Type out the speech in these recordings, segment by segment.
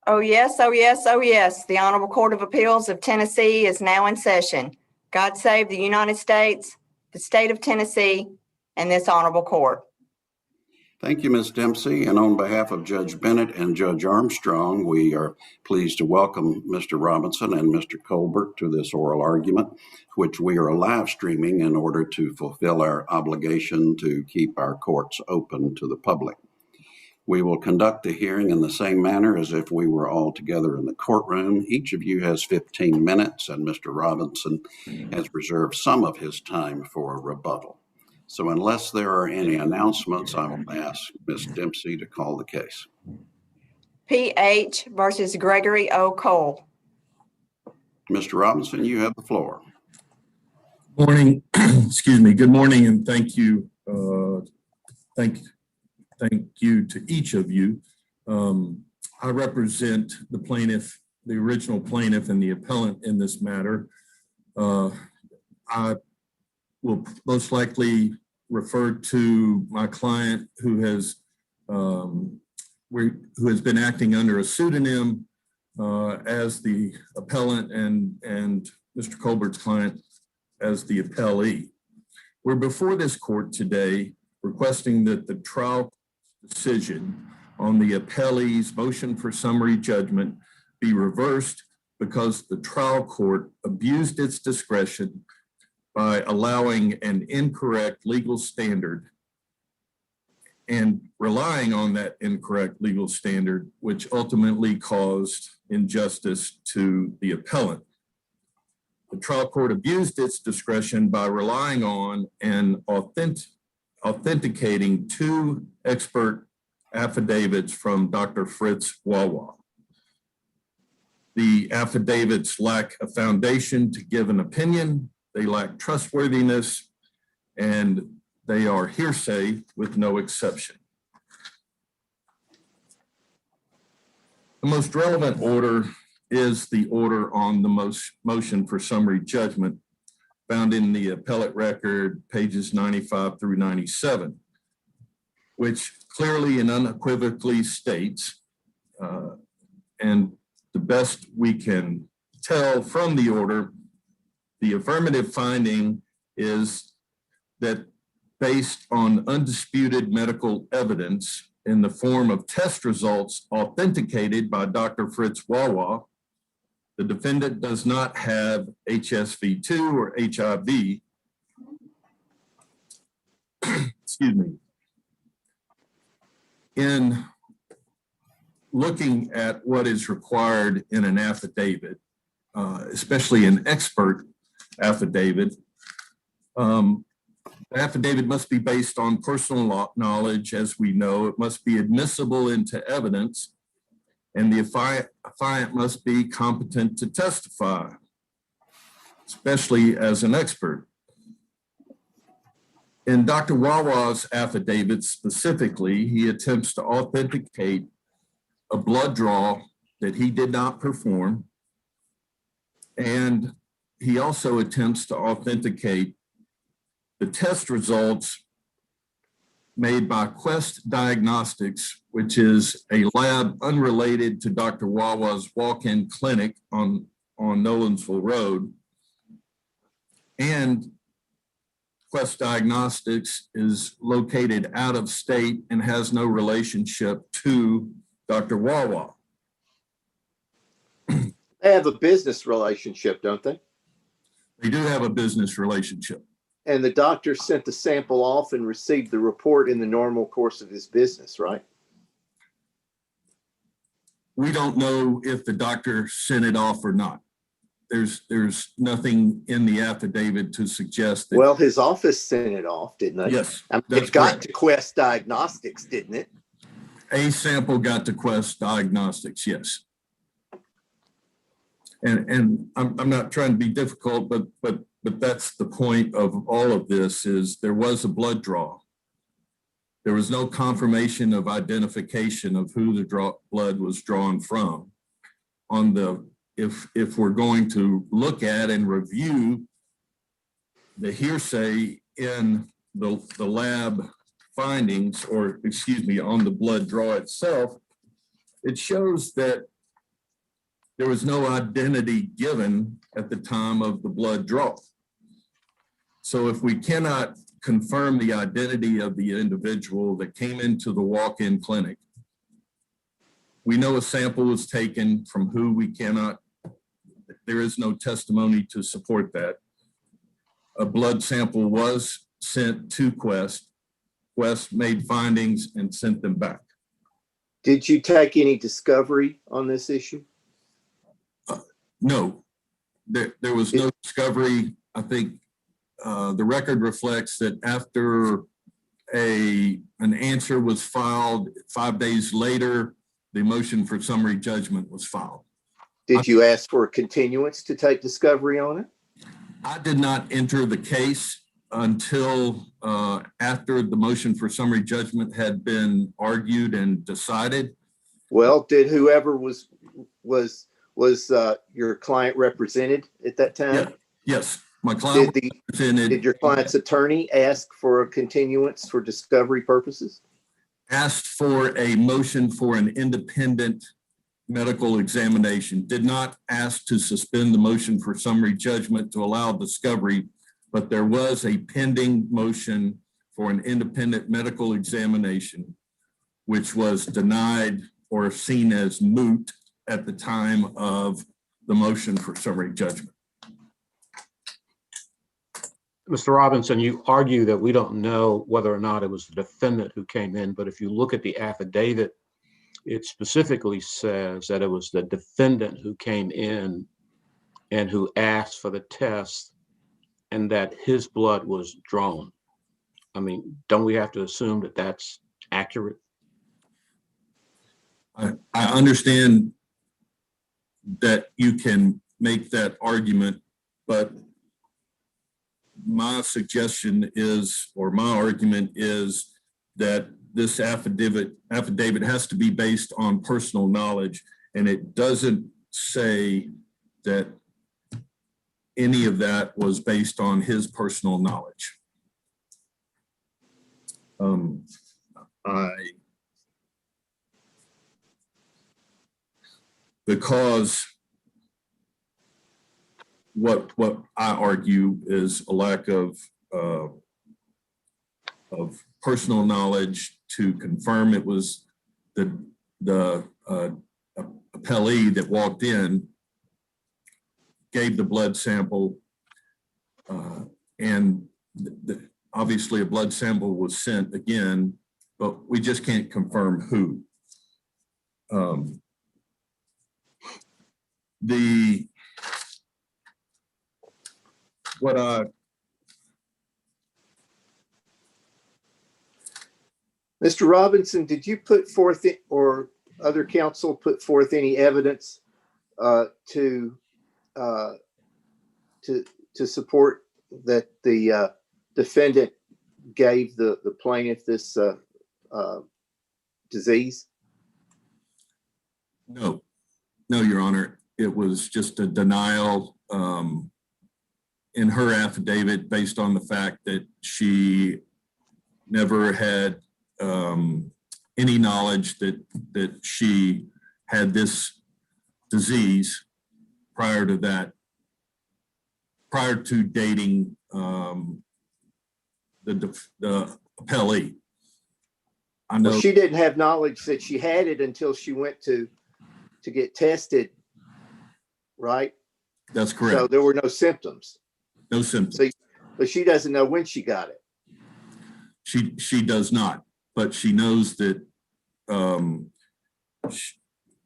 Oh, yes, oh, yes, oh, yes. The Honorable Court of Appeals of Tennessee is now in session. God save the United States, the state of Tennessee, and this honorable court. Thank you, Ms. Dempsey. And on behalf of Judge Bennett and Judge Armstrong, we are pleased to welcome Mr. Robinson and Mr. Colbert to this oral argument, which we are live streaming in order to fulfill our obligation to keep our courts open to the public. We will conduct the hearing in the same manner as if we were all together in the courtroom. Each of you has 15 minutes, and Mr. Robinson has reserved some of his time for a rebuttal. So unless there are any announcements, I will ask Ms. Dempsey to call the case. P.H. versus Gregory O. Cole. Mr. Robinson, you have the floor. Morning, excuse me. Good morning, and thank you. Thank you to each of you. I represent the plaintiff, the original plaintiff, and the appellant in this matter. I will most likely refer to my client who has been acting under a pseudonym as the appellant, and Mr. Colbert's client as the appellee. We're before this court today requesting that the trial decision on the appellee's motion for summary judgment be reversed because the trial court abused its discretion by allowing an incorrect legal standard and relying on that incorrect legal standard, which ultimately caused injustice to the appellant. The trial court abused its discretion by relying on and authenticating two expert affidavits from Dr. Fritz Wawa. The affidavits lack a foundation to give an opinion, they lack trustworthiness, and they are hearsay with no exception. The most relevant order is the order on the motion for summary judgment found in the appellate record, pages 95 through 97, which clearly and unequivocally states, and the best we can tell from the order, the affirmative finding is that based on undisputed medical evidence in the form of test results authenticated by Dr. Fritz Wawa, the defendant does not have HSV-2 or HIV. Excuse me. In looking at what is required in an affidavit, especially an expert affidavit, the affidavit must be based on personal knowledge, as we know. It must be admissible into evidence, and the affiant must be competent to testify, especially as an expert. In Dr. Wawa's affidavit specifically, he attempts to authenticate a blood draw that he did not perform, and he also attempts to authenticate the test results made by Quest Diagnostics, which is a lab unrelated to Dr. Wawa's walk-in clinic on Nolensville Road. And Quest Diagnostics is located out of state and has no relationship to Dr. Wawa. They have a business relationship, don't they? They do have a business relationship. And the doctor sent the sample off and received the report in the normal course of his business, right? We don't know if the doctor sent it off or not. There's nothing in the affidavit to suggest that. Well, his office sent it off, didn't they? Yes, I mean, it got to Quest Diagnostics, didn't it? A sample got to Quest Diagnostics, yes. And I'm not trying to be difficult, but that's the point of all of this, is there was a blood draw. There was no confirmation of identification of who the blood was drawn from. On the, if we're going to look at and review the hearsay in the lab findings, or excuse me, on the blood draw itself, it shows that there was no identity given at the time of the blood draw. So if we cannot confirm the identity of the individual that came into the walk-in clinic, we know a sample was taken from who we cannot, there is no testimony to support that. A blood sample was sent to Quest. Quest made findings and sent them back. Did you take any discovery on this issue? No, there was no discovery. I think the record reflects that after an answer was filed, 5 days later, the motion for summary judgment was filed. Did you ask for a continuance to take discovery on it? I did not enter the case until after the motion for summary judgment had been argued and decided. Well, did whoever was your client represented at that time? Yeah. Yes, my client Did your client's attorney ask for a continuance for discovery purposes? asked for a motion for an independent medical examination, did not ask to suspend the motion for summary judgment to allow discovery, but there was a pending motion for an independent medical examination, which was denied or seen as moot at the time of the motion for summary judgment. Mr. Robinson, you argue that we don't know whether or not it was the defendant who came in, but if you look at the affidavit, it specifically says that it was the defendant who came in and who asked for the test and that his blood was drawn. I mean, don't we have to assume that that's accurate? I understand that you can make that argument, but my suggestion is, or my argument is, that this affidavit has to be based on personal knowledge, and it doesn't say that any of that was based on his personal knowledge. Because what I argue is a lack of personal knowledge to confirm it was the appellee that walked in, gave the blood sample, and obviously a blood sample was sent again, but we just can't confirm who. Mr. Robinson, did you put forth or other counsel put forth any evidence to support that the defendant gave the plaintiff this disease? No, Your Honor. It was just a denial in her affidavit based on the fact that she never had any knowledge that she had this disease prior to that, prior to dating the appellee. I know well, she didn't have knowledge that she had it until she went to get tested, right? That's correct. So there were no symptoms. No symptoms. So, but she doesn't know when she got it. She does not, but she knows that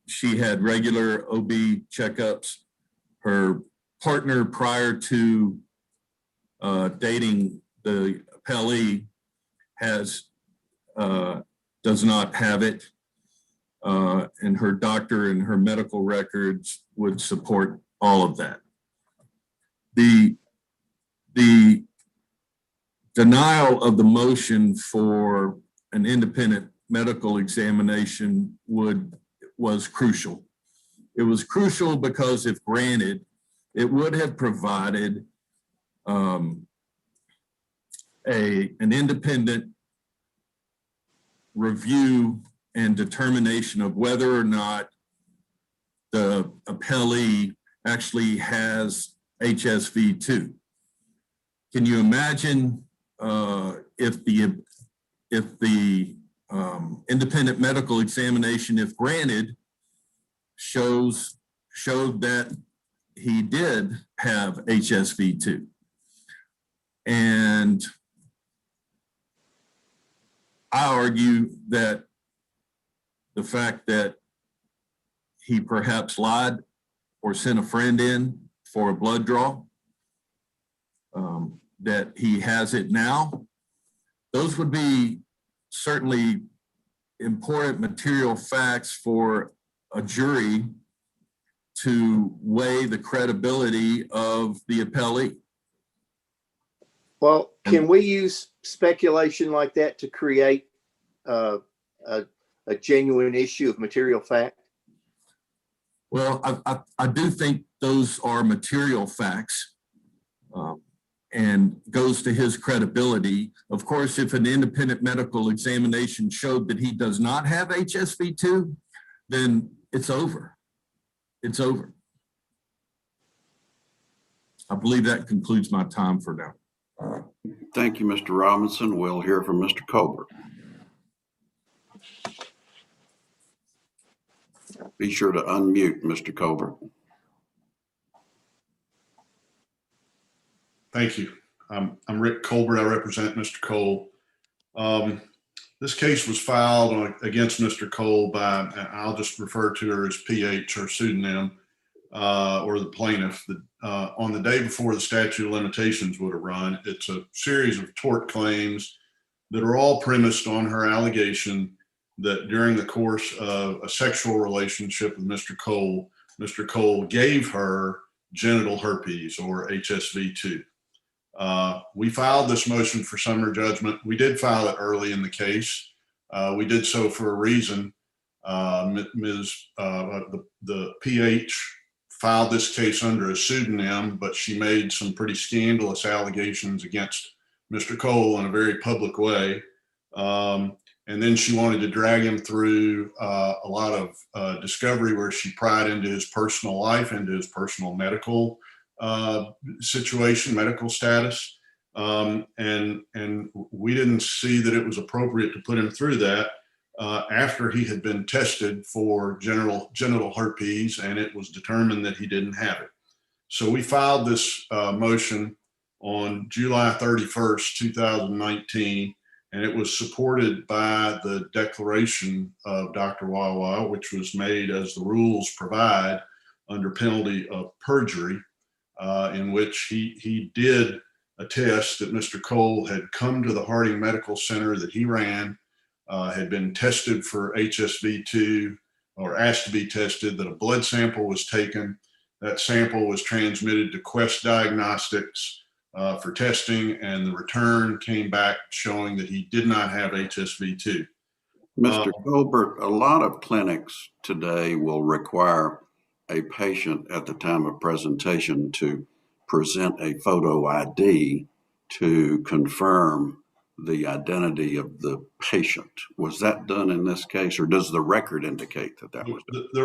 she had regular OB checkups. Her partner prior to dating the appellee does not have it, and her doctor and her medical records would support all of that. The denial of the motion for an independent medical examination was crucial. It was crucial because if granted, it would have provided an independent review and determination of whether or not the appellee actually has HSV2. Can you imagine if the independent medical examination, if granted, showed that he did have HSV2? And I argue that the fact that he perhaps lied or sent a friend in for a blood draw, that he has it now, those would be certainly important material facts for a jury to weigh the credibility of the appellee. Well, can we use speculation like that to create a genuine issue of material fact? Well, I do think those are material facts, and goes to his credibility. Of course, if an independent medical examination showed that he does not have HSV2, then it's over. It's over. I believe that concludes my time for now. Thank you, Mr. Robinson. We'll hear from Mr. Colbert. Be sure to unmute, Mr. Colbert. Thank you. I'm Rick Colbert. I represent Mr. Cole. This case was filed against Mr. Cole by, I'll just refer to her as PH, her pseudonym, or the plaintiff, on the day before the statute of limitations would have run. It's a series of tort claims that are all premised on her allegation that during the course of a sexual relationship with Mr. Cole gave her genital herpes, or HSV2. We filed this motion for summary judgment. We did file it early in the case. We did so for a reason. The PH filed this case under a pseudonym, but she made some pretty scandalous allegations against Mr. Cole in a very public way. And then she wanted to drag him through a lot of discovery where she pried into his personal life, into his personal medical situation, medical status. And we didn't see that it was appropriate to put him through that after he had been tested for genital herpes, and it was determined that he didn't have it. So we filed this motion on July 31st, 2019, and it was supported by the declaration of Dr. Wawa, which was made as the rules provide under penalty of perjury, in which he did attest that Mr. Cole had come to the Harding Medical Center that he ran, had been tested for HSV2 or asked to be tested, that a blood sample was taken. That sample was transmitted to Quest Diagnostics for testing, and the return came back showing that he did not have HSV2. Mr. Colbert, a lot of clinics today will require a patient at the time of presentation to present a photo ID to confirm the identity of the patient. Was that done in this case, or does the record indicate that that was done? The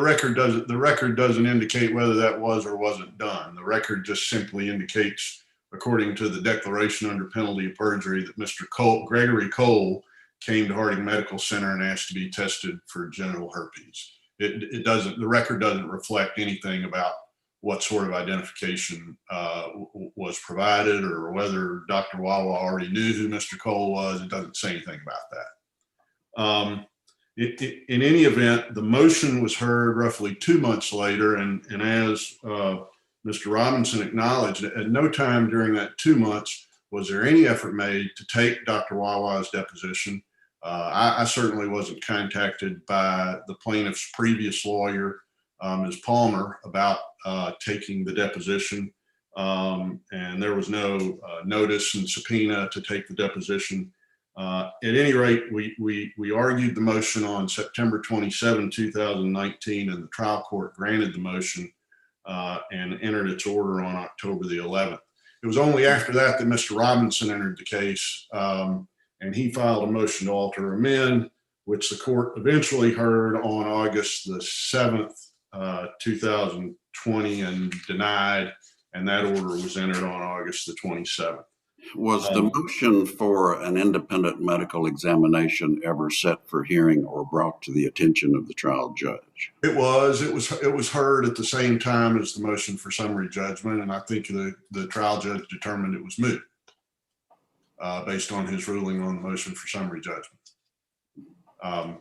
record doesn't indicate whether that was or wasn't done. The record just simply indicates, according to the declaration under penalty of perjury, that Mr. Gregory Cole came to Harding Medical Center and asked to be tested for genital herpes. The record doesn't reflect anything about what sort of identification was provided, or whether Dr. Wawa already knew who Mr. Cole was. It doesn't say anything about that. In any event, the motion was heard roughly 2 months later, and as Mr. Robinson acknowledged, at no time during that 2 months was there any effort made to take Dr. Wawa's deposition. I certainly wasn't contacted by the plaintiff's previous lawyer, Ms. Palmer, about taking the deposition, and there was no notice and subpoena to take the deposition. At any rate, we argued the motion on September 27, 2019, and the trial court granted the motion and entered its order on October the 11th. It was only after that that Mr. Robinson entered the case, and he filed a motion to alter or amend, which the court eventually heard on August the 7th, 2020 and denied, and that order was entered on August the 27th. Was the motion for an independent medical examination ever set for hearing or brought to the attention of the trial judge? It was heard at the same time as the motion for summary judgment, and I think the trial judge determined it was moot based on his ruling on the motion for summary judgment. I'm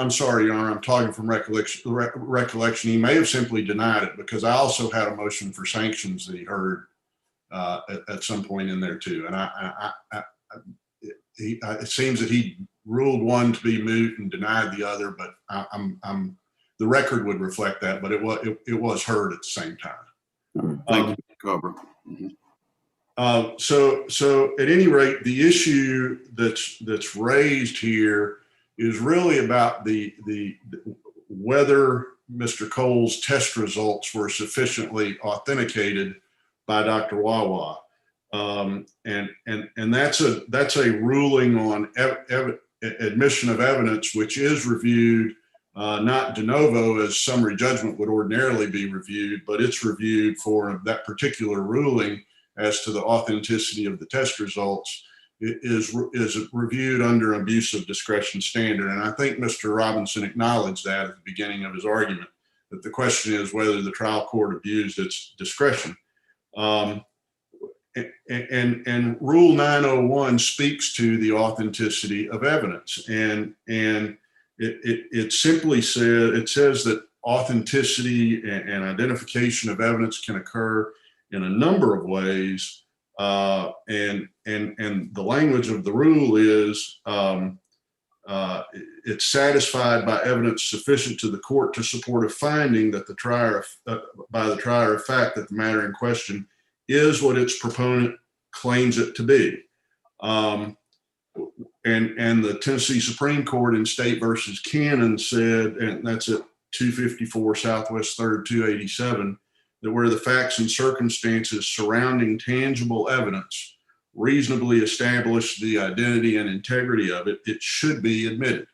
sorry, Your Honor, I'm talking from recollection. He may have simply denied it, because I also had a motion for sanctions that he heard at some point in there too. And it seems that he ruled one to be moot and denied the other, but the record would reflect that, but it was heard at the same time. Thank you, Mr. Colbert. So at any rate, the issue that's raised here is really about whether Mr. Cole's test results were sufficiently authenticated by Dr. Wawa, and that's a ruling on admission of evidence, which is reviewed not de novo as summary judgment would ordinarily be reviewed, but it's reviewed for that particular ruling as to the authenticity of the test results. It is reviewed under abuse of discretion standard. And I think Mr. Robinson acknowledged that at the beginning of his argument, that the question is whether the trial court abused its discretion. And Rule 901 speaks to the authenticity of evidence. And it simply says that authenticity and identification of evidence can occur in a number of ways, and the language of the rule is it's satisfied by evidence sufficient to the court to support a finding that by the trier of fact that the matter in question is what its proponent claims it to be. And the Tennessee Supreme Court in State versus Cannon said, and that's at 254 Southwest 3rd 287, that where the facts and circumstances surrounding tangible evidence reasonably establish the identity and integrity of it, it should be admitted.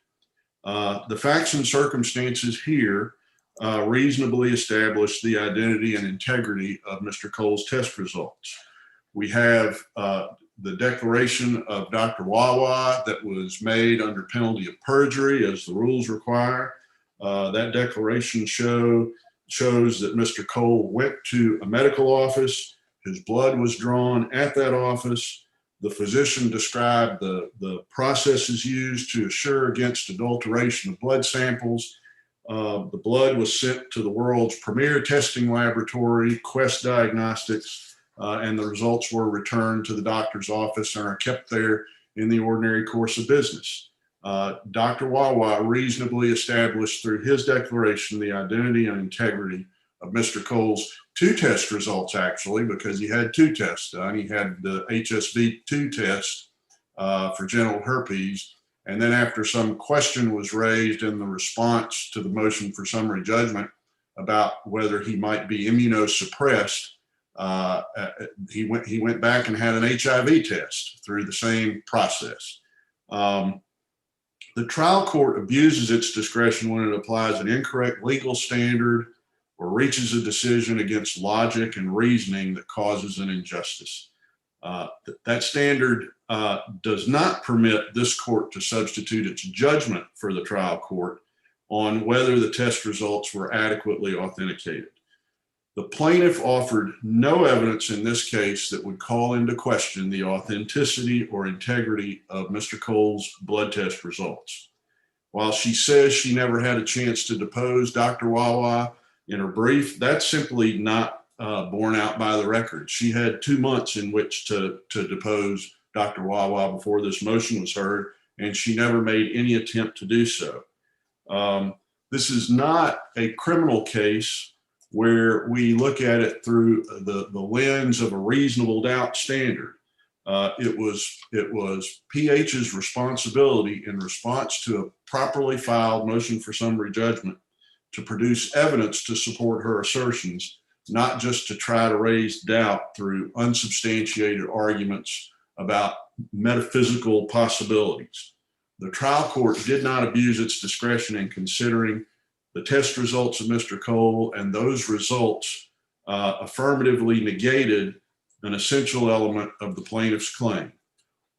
The facts and circumstances here reasonably establish the identity and integrity of Mr. Cole's test results. We have the declaration of Dr. Wawa that was made under penalty of perjury, as the rules require. That declaration shows that Mr. Cole went to a medical office. His blood was drawn at that office. The physician described the processes used to assure against adulteration of blood samples. The blood was sent to the world's premier testing laboratory, Quest Diagnostics, and the results were returned to the doctor's office and are kept there in the ordinary course of business. Dr. Wawa reasonably established through his declaration the identity and integrity of Mr. Cole's two test results, actually, because he had two tests done. He had the HSV-2 test for genital herpes, and then after some question was raised in the response to the motion for summary judgment about whether he might be immunosuppressed, he went back and had an HIV test through the same process. The trial court abuses its discretion when it applies an incorrect legal standard or reaches a decision against logic and reasoning that causes an injustice. That standard does not permit this court to substitute its judgment for the trial court on whether the test results were adequately authenticated. The plaintiff offered no evidence in this case that would call into question the authenticity or integrity of Mr. Cole's blood test results. While she says she never had a chance to depose Dr. Wawa in her brief, that's simply not borne out by the record. She had 2 months in which to depose Dr. Wawa before this motion was heard, and she never made any attempt to do so. This is not a criminal case where we look at it through the lens of a reasonable doubt standard. It was PH's responsibility in response to a properly filed motion for summary judgment to produce evidence to support her assertions, not just to try to raise doubt through unsubstantiated arguments about metaphysical possibilities. the trial court did not abuse its discretion in considering the test results of Mr. Cole, and those results affirmatively negated an essential element of the plaintiff's claim.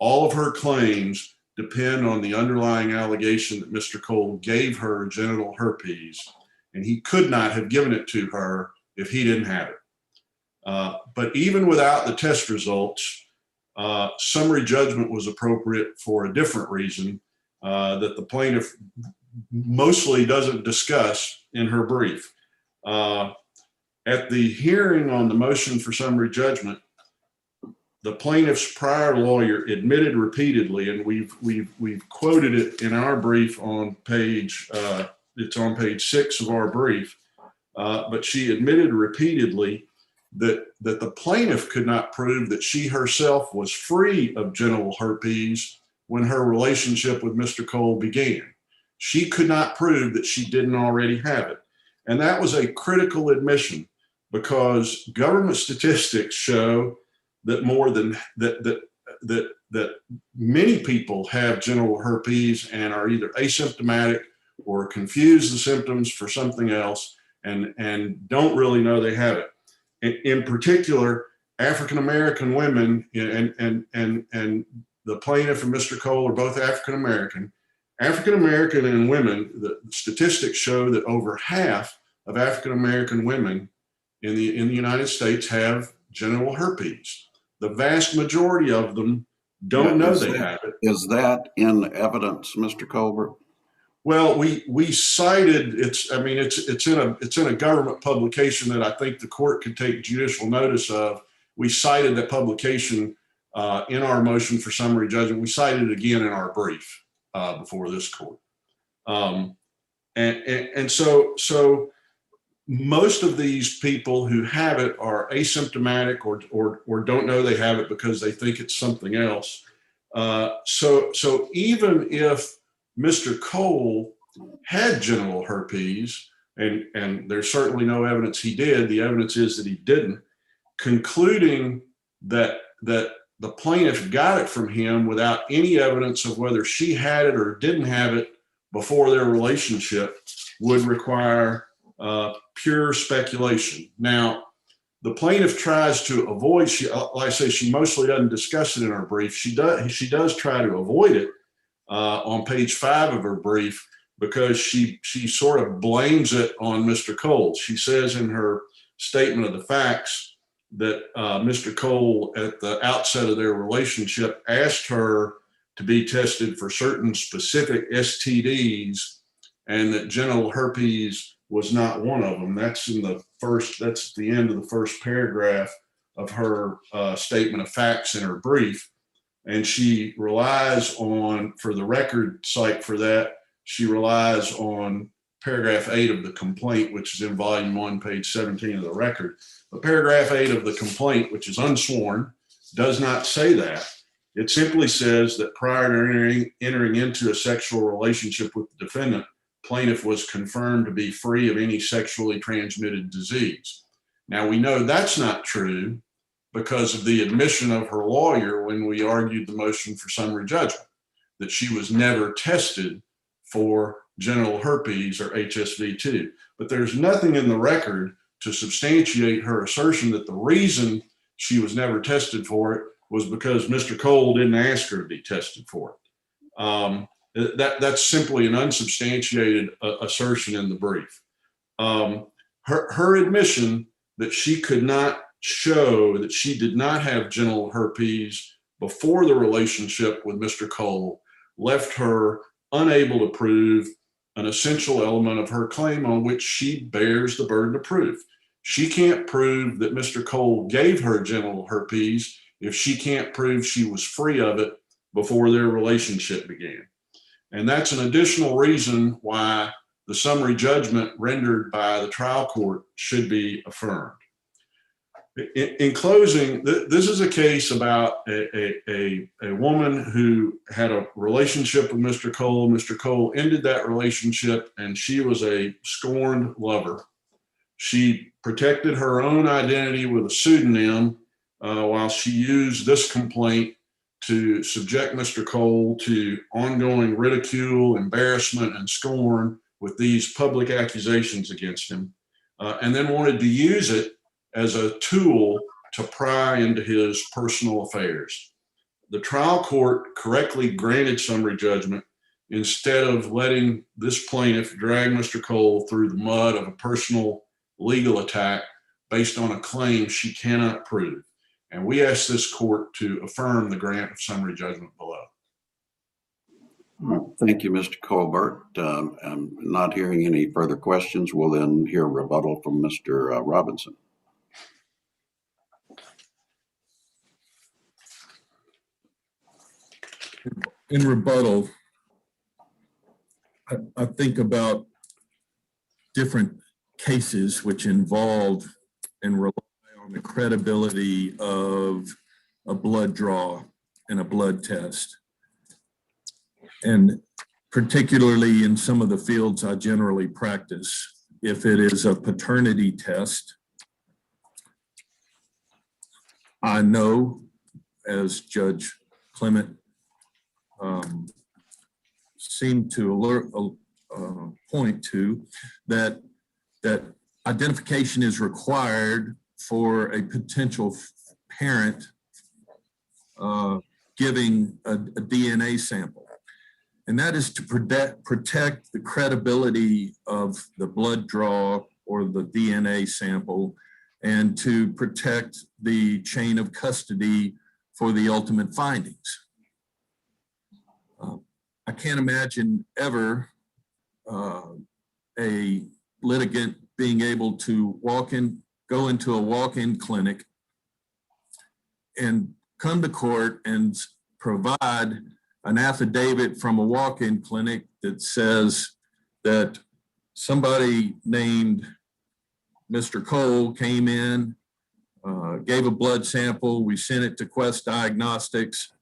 All of her claims depend on the underlying allegation that Mr. Cole gave her genital herpes, and he could not have given it to her if he didn't have it. But even without the test results, summary judgment was appropriate for a different reason that the plaintiff mostly doesn't discuss in her brief. At the hearing on the motion for summary judgment, the plaintiff's prior lawyer admitted repeatedly, and we've quoted it in our brief on page, it's on page 6 of our brief, but she admitted repeatedly that the plaintiff could not prove that she herself was free of genital herpes when her relationship with Mr. Cole began. She could not prove that she didn't already have it. And that was a critical admission, because government statistics show that more than that many people have genital herpes and are either asymptomatic or confuse the symptoms for something else and don't really know they have it. In particular, African-American women and the plaintiff and Mr. Cole are both African-American. African-American and women, the statistics show that over half of African-American women in the United States have genital herpes. The vast majority of them don't know they have it. Is that in evidence, Mr. Colbert? Well, we cited it's in a government publication that I think the court could take judicial notice of. We cited that publication in our motion for summary judgment. We cited it again in our brief before this court. And so most of these people who have it are asymptomatic or don't know they have it because they think it's something else. So even if Mr. Cole had genital herpes, and there's certainly no evidence he did, the evidence is that he didn't, concluding that the plaintiff got it from him without any evidence of whether she had it or didn't have it before their relationship would require pure speculation. Now, the plaintiff tries to avoid, like I say, she mostly doesn't discuss it in her brief. She does try to avoid it on page 5 of her brief because she sort of blames it on Mr. Cole. She says in her statement of the facts that Mr. Cole, at the outset of their relationship, asked her to be tested for certain specific STDs, and that genital herpes was not one of them. That's the end of the first paragraph of her statement of facts in her brief. And she relies on, for the record site for that, she relies on paragraph 8 of the complaint, which is in volume 1, page 17 of the record. But paragraph 8 of the complaint, which is unsworn, does not say that. It simply says that prior to entering into a sexual relationship with the defendant, plaintiff was confirmed to be free of any sexually transmitted disease. Now, we know that's not true because of the admission of her lawyer when we argued the motion for summary judgment, that she was never tested for genital herpes or HSV2. But there's nothing in the record to substantiate her assertion that the reason she was never tested for it was because Mr. Cole didn't ask her to be tested for it. That's simply an unsubstantiated assertion in the brief. Her admission that she could not show that she did not have genital herpes before the relationship with Mr. Cole left her unable to prove an essential element of her claim on which she bears the burden of proof. She can't prove that Mr. Cole gave her genital herpes if she can't prove she was free of it before their relationship began. And that's an additional reason why the summary judgment rendered by the trial court should be affirmed. In closing, this is a case about a woman who had a relationship with Mr. Cole. Mr. Cole ended that relationship and she was a scorned lover. She protected her own identity with a pseudonym while she used this complaint to subject Mr. Cole to ongoing ridicule, embarrassment, and scorn with these public accusations against him, and then wanted to use it as a tool to pry into his personal affairs. The trial court correctly granted summary judgment instead of letting this plaintiff drag Mr. Cole through the mud of a personal legal attack based on a claim she cannot prove. And we ask this court to affirm the grant of summary judgment below. Thank you, Mr. Colbert. I'm not hearing any further questions. We'll then hear a rebuttal from Mr. Robinson. In rebuttal, I think about different cases which involve and rely on the credibility of a blood draw and a blood test. And particularly in some of the fields I generally practice, if it is a paternity test, I know, as Judge Clement seemed to point to, that identification is required for a potential parent giving a DNA sample. And that is to protect the credibility of the blood draw or the DNA sample, and to protect the chain of custody for the ultimate findings. I can't imagine ever a litigant being able to go into a walk-in clinic and come to court and provide an affidavit from a walk-in clinic that says that somebody named Mr. Cole came in, gave a blood sample, we sent it to Quest Diagnostics.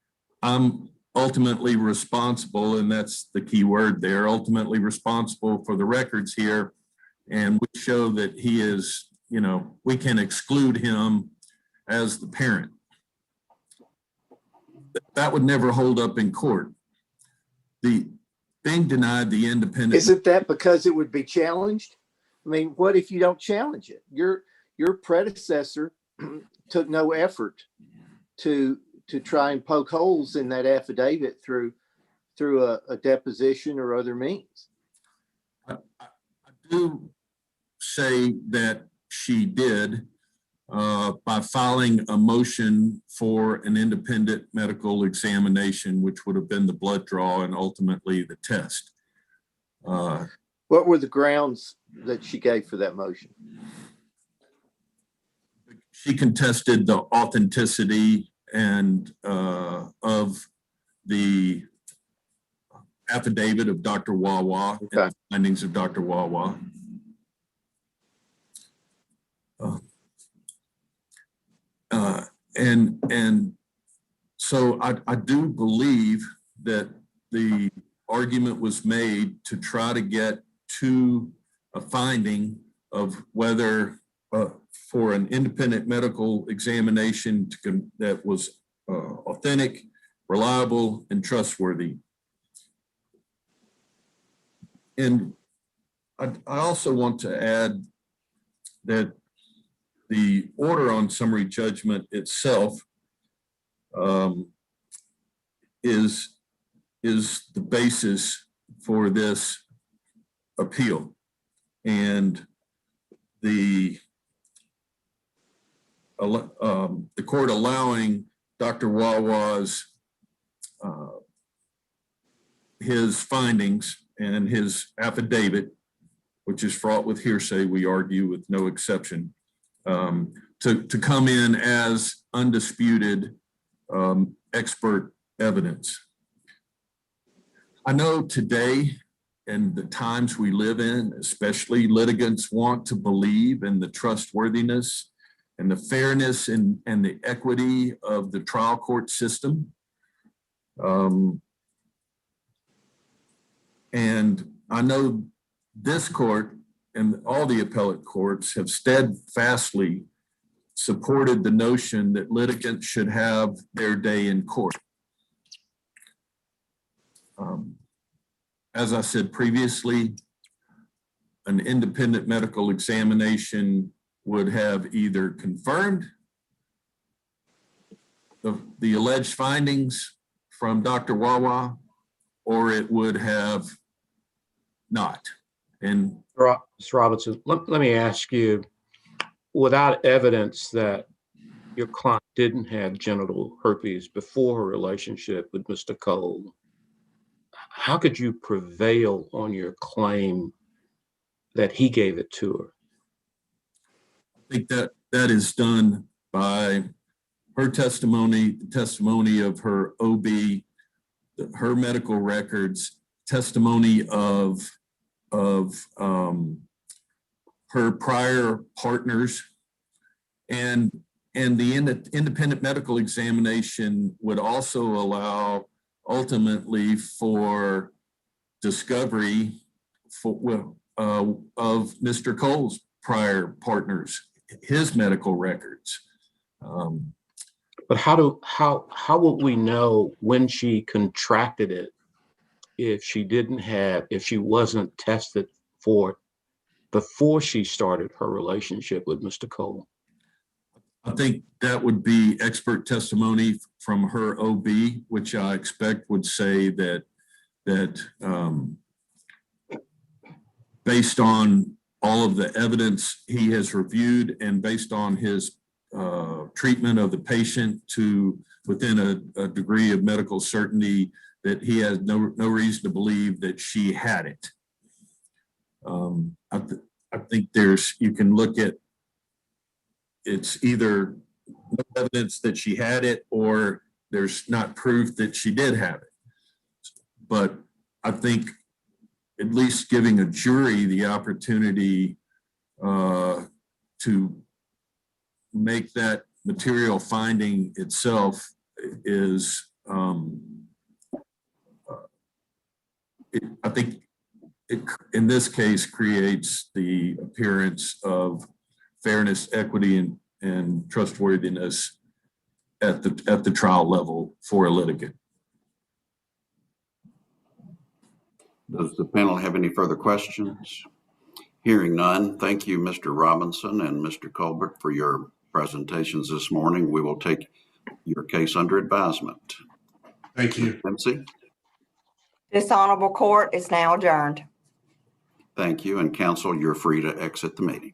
I'm ultimately responsible, and that's the key word there, ultimately responsible for the records here. And we show that he is, we can exclude him as the parent. That would never hold up in court. The being denied the independent. Isn't that because it would be challenged? I mean, what if you don't challenge it? Your predecessor took no effort to try and poke holes in that affidavit through a deposition or other means. I do say that she did by filing a motion for an independent medical examination, which would have been the blood draw and ultimately the test. What were the grounds that she gave for that motion? She contested the authenticity and of the affidavit of Dr. Wawa, Okay. and the findings of Dr. Wawa. And so I do believe that the argument was made to try to get to a finding of whether for an independent medical examination that was authentic, reliable, and trustworthy. And I also want to add that the order on summary judgment itself is the basis for this appeal. And the court allowing Dr. Wawa's his findings and his affidavit, which is fraught with hearsay, we argue with no exception, to come in as undisputed expert evidence. I know today, and the times we live in, especially, litigants want to believe in the trustworthiness and the fairness and the equity of the trial court system. And I know this court and all the appellate courts have steadfastly supported the notion that litigants should have their day in court. As I said previously, an independent medical examination would have either confirmed the alleged findings from Dr. Wawa, or it would have not. And Mr. Robinson, let me ask you, without evidence that your client didn't have genital herpes before her relationship with Mr. Cole, how could you prevail on your claim that he gave it to her? I think that is done by her testimony, the testimony of her OB, her medical records, testimony of her prior partners, and the independent medical examination would also allow ultimately for discovery of Mr. Cole's prior partners, his medical records. But how would we know when she contracted it if she wasn't tested for it before she started her relationship with Mr. Cole? I think that would be expert testimony from her OB, which I expect would say that based on all of the evidence he has reviewed and based on his treatment of the patient to within a degree of medical certainty, that he has no reason to believe that she had it. I think you can look at, it's either no evidence that she had it or there's not proof that she did have it. But I think at least giving a jury the opportunity to make that material finding itself is, I think it, in this case, creates the appearance of fairness, equity, and trustworthiness at the trial level for a litigant. Does the panel have any further questions? Hearing none, thank you, Mr. Robinson and Mr. Colbert, for your presentations this morning. We will take your case under advisement. Thank you. Dempsey? This honorable court is now adjourned. Thank you, and counsel, you're free to exit the meeting.